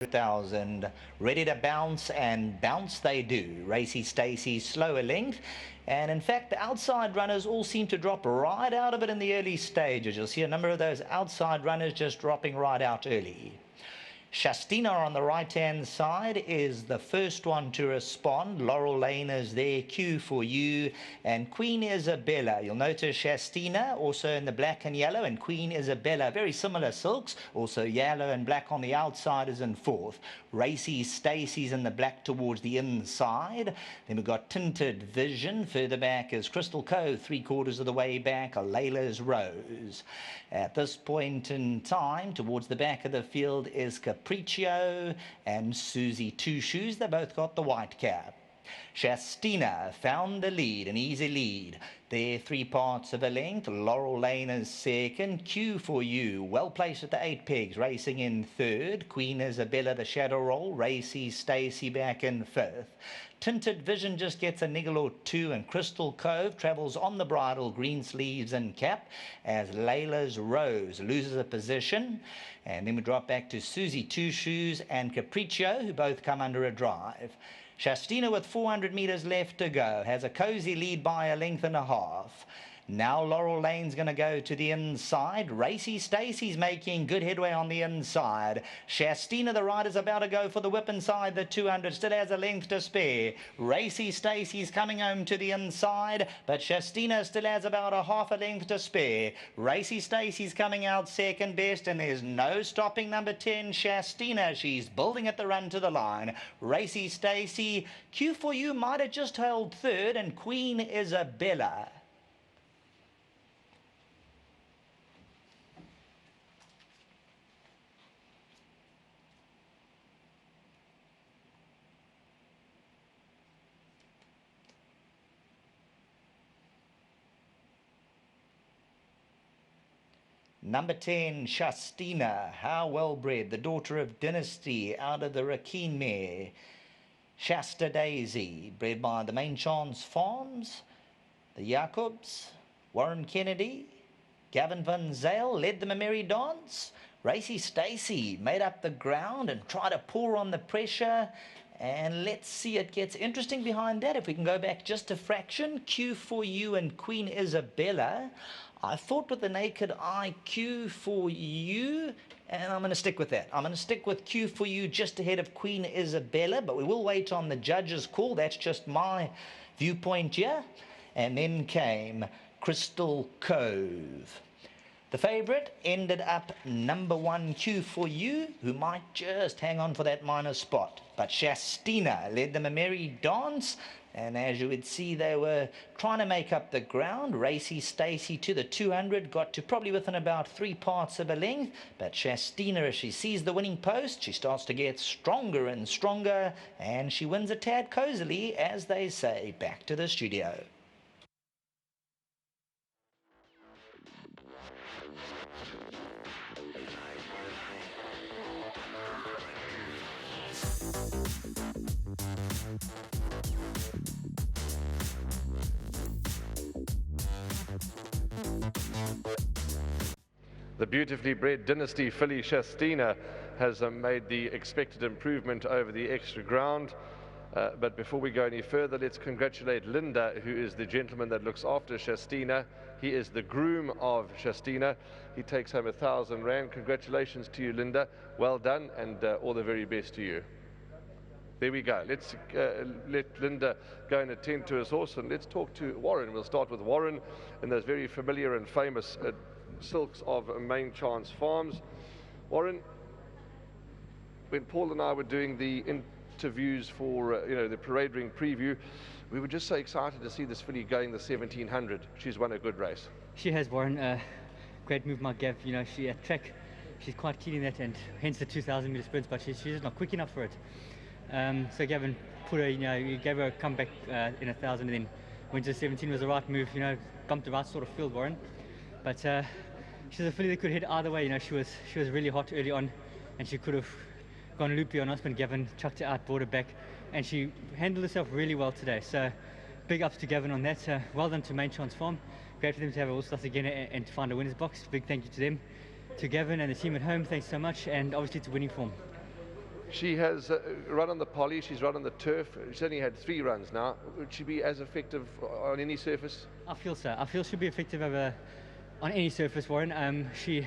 100,000. Ready to bounce, and bounce they do. Racy Stacey's slower length. And in fact, the outside runners all seem to drop right out of it in the early stages. You'll see a number of those outside runners just dropping right out early. SHASTINA on the right-hand side is the first one to respond. Laurel Lane is there, Q for you, and Queen Isabella. You'll notice SHASTINA also in the black and yellow, and Queen Isabella, very similar silks, also yellow and black on the outside is in fourth. Racy Stacey's in the black towards the inside. Then we've got Tinted Vision. Further back is Crystal Cove, 3/4 of the way back, Layla's Rose. At this point in time, towards the back of the field is Capriccio and Susie Two Shoes. They both got the white cap. SHASTINA found the lead, an easy lead. They're 3/4 of a length. Laurel Lane is second. Q for you, well placed at the 8 pegs, racing in third. Queen Isabella, the shadow roll. Racy Stacey back in fifth. Tinted Vision just gets a niggle or two, and Crystal Cove travels on the bridle, green sleeves and cap, as Layla's Rose loses a position. And then we drop back to Susie Two Shoes and Capriccio, who both come under a drive. SHASTINA, with 400 metres left to go, has a cosy lead by a length and a half. Now Laurel Lane's going to go to the inside. Racy Stacey's making good headway on the inside. SHASTINA, the rider's about to go for the whip inside the 200, still has a length to spare. Racy Stacey's coming home to the inside, but SHASTINA still has about a half a length to spare. Racy Stacey's coming out second best, and there's no stopping number 10, SHASTINA. She's building at the run to the line. Racy Stacey, Q for you might have just held third, and Queen Isabella. Number 10, SHASTINA, how well bred, the daughter of Dynasty out of the Rakeen mare. Shasta Daisy, bred by the Main Chance Farms, the Jacobs, Warren Kennedy, Gavin Van Zyl led them a merry dance. Racy Stacey made up the ground and tried to pour on the pressure. And let's see, it gets interesting behind that. If we can go back just a fraction, Q for you and Queen Isabella. I thought with the naked eye, Q for you, and I'm going to stick with that. I'm going to stick with Q for you just ahead of Queen Isabella, but we will wait on the judge's call. That's just my viewpoint here. And then came Crystal Cove. The favourite ended up number 1, Q for you, who might just hang on for that minor spot. But SHASTINA led them a merry dance, and as you would see, they were trying to make up the ground. Racy Stacey to the 200, got to probably within about 3/4 of a length. But SHASTINA, as she sees the winning post, she starts to get stronger and stronger, and she wins a tad cosily, as they say. Back to the studio. The beautifully bred Dynasty filly SHASTINA has made the expected improvement over the extra ground. But before we go any further, let's congratulate Linda, who is the gentleman that looks after SHASTINA. He is the groom of SHASTINA. He takes home 1,000 Rand. Congratulations to you, Linda. Well done, and all the very best to you. There we go. Let's let Linda go and attend to his horse, and let's talk to Warren. We'll start with Warren in those very familiar and famous silks of Main Chance Farms. Warren, when Paul and I were doing the interviews for the Parade Ring preview, we were just so excited to see this filly going the 1700. She's won a good race. She has, Warren. Great move, my Gav. She at track, she's quite keen in that, and hence the 2,000 meter sprints, but she's just not quick enough for it. So Gavin put her, he gave her a comeback in 1,000, and then went to 17 was the right move. Bumped the right sort of field, Warren. But she's a filly that could hit either way. She was really hot early on, and she could have gone loopy on us, but Gavin chucked her out, brought her back, and she handled herself really well today. So big ups to Gavin on that. Well done to Main Chance Farm. Great for them to have a horse like again and to find a winner's box. Big thank you to them. To Gavin and the team at home, thanks so much, and obviously to winning form. She has run on the poly, she's run on the turf. She's only had 3 runs now. Would she be as effective on any surface? I feel so. I feel she'll be effective on any surface, Warren. She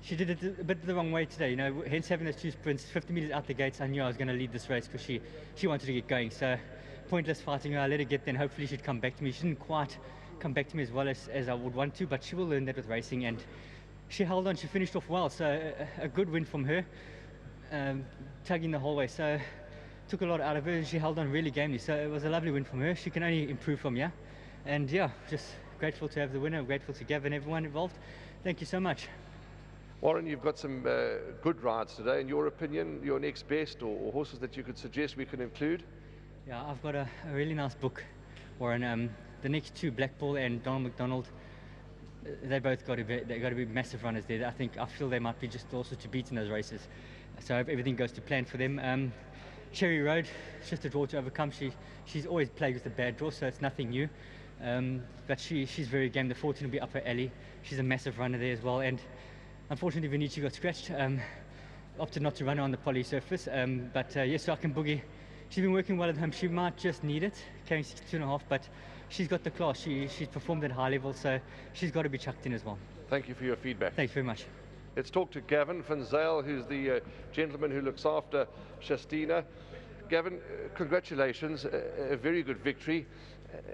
did it a bit the wrong way today, you know, hence having those 2 sprints, 50 meters out the gates. I knew I was going to lead this race because she wanted to get going. So pointless fighting her. I let her get there, and hopefully she'd come back to me. She didn't quite come back to me as well as I would want to, but she will learn that with racing, and she held on. She finished off well, so a good win from her. Tugging the whole way, so took a lot out of her, and she held on really gamely, so it was a lovely win from her. She can only improve from here, and yeah, just grateful to have the winner, grateful to Gavin, everyone involved. Thank you so much. Warren, you've got some good rides today. In your opinion, your next best or horses that you could suggest we can include? Yeah, I've got a really nice book, Warren. The next 2, Blackball and Donald McDonald, they both got to be massive runners there. I feel they might be just also to beat in those races. So I hope everything goes to plan for them. Cherry Road, it's just a draw to overcome. She's always played with a bad draw, so it's nothing new. But she's very game. The 14 will be up her alley. She's a massive runner there as well. And unfortunately, Vinici got scratched. Opted not to run her on the poly surface. But yes, so I can boogie. She's been working well at home. She might just need it, carrying 62.5, but she's got the class. She's performed at high level, so she's got to be chucked in as well. Thank you for your feedback. Thanks very much. Let's talk to Gavin van Zyl, who's the gentleman who looks after SHASTINA. Gavin, congratulations, a very good victory.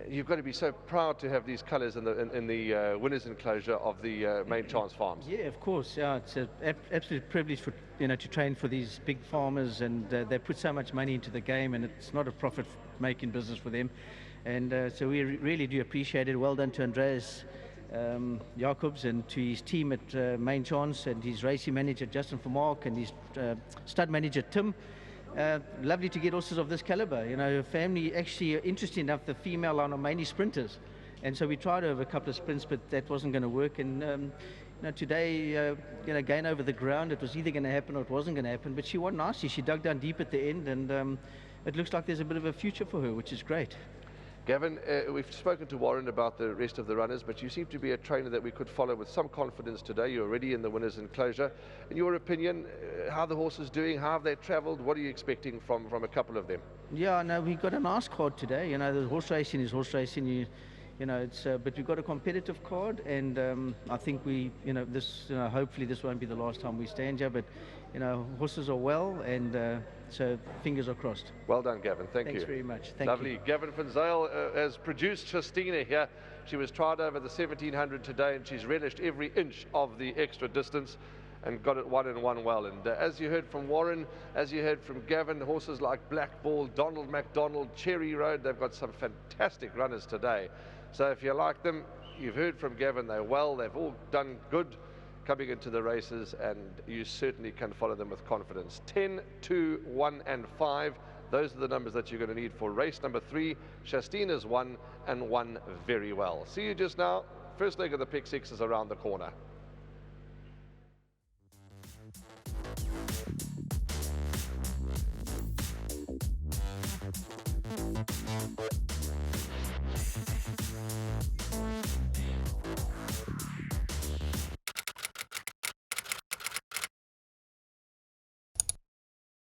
You've got to be so proud to have these colours in the winners' enclosure of the Main Chance Farms. Yeah, of course. Yeah, it's an absolute privilege for to train for these big farmers, and they put so much money into the game, and it's not a profit-making business for them. And so we really do appreciate it. Well done to Andreas Jacobs and to his team at Main Chance, and his racing manager Justin Vermaak, and his stud manager Tim. Lovely to get horses of this caliber. You know, family actually, interesting enough, the female line are mainly sprinters, and so we tried over a couple of sprints, but that wasn't going to work. And today, going over the ground, it was either going to happen or it wasn't going to happen. But she won nicely. She dug down deep at the end, and it looks like there's a bit of a future for her, which is great. Gavin, we've spoken to Warren about the rest of the runners, but you seem to be a trainer that we could follow with some confidence today. You're already in the winners' enclosure. In your opinion, how are the horses doing? How have they travelled? What are you expecting from a couple of them? Yeah, no, we got a nice card today. You know, the horse racing is horse racing. But we've got a competitive card, and I think hopefully this won't be the last time we stand here. But horses are well, and so fingers are crossed. Well done, Gavin. Thanks you. Very much. Thank Lovely. you. Gavin van Zyl has produced SHASTINA here. She was tried over the 1700 today, and she's relished every inch of the extra distance and got it 1 and 1 well. And as you heard from Warren, as you heard from Gavin, horses like Blackball, Donald McDonald, Cherry Road, they've got some fantastic runners today. So if you like them, you've heard from Gavin, they're well, they've all done good coming into the races, and you certainly can follow them with confidence. 10, 2, 1 and 5, those are the numbers that you're going to need for race number 3. SHASTINA's won and won very well. See you just now. First leg of the pick 6 is around the corner.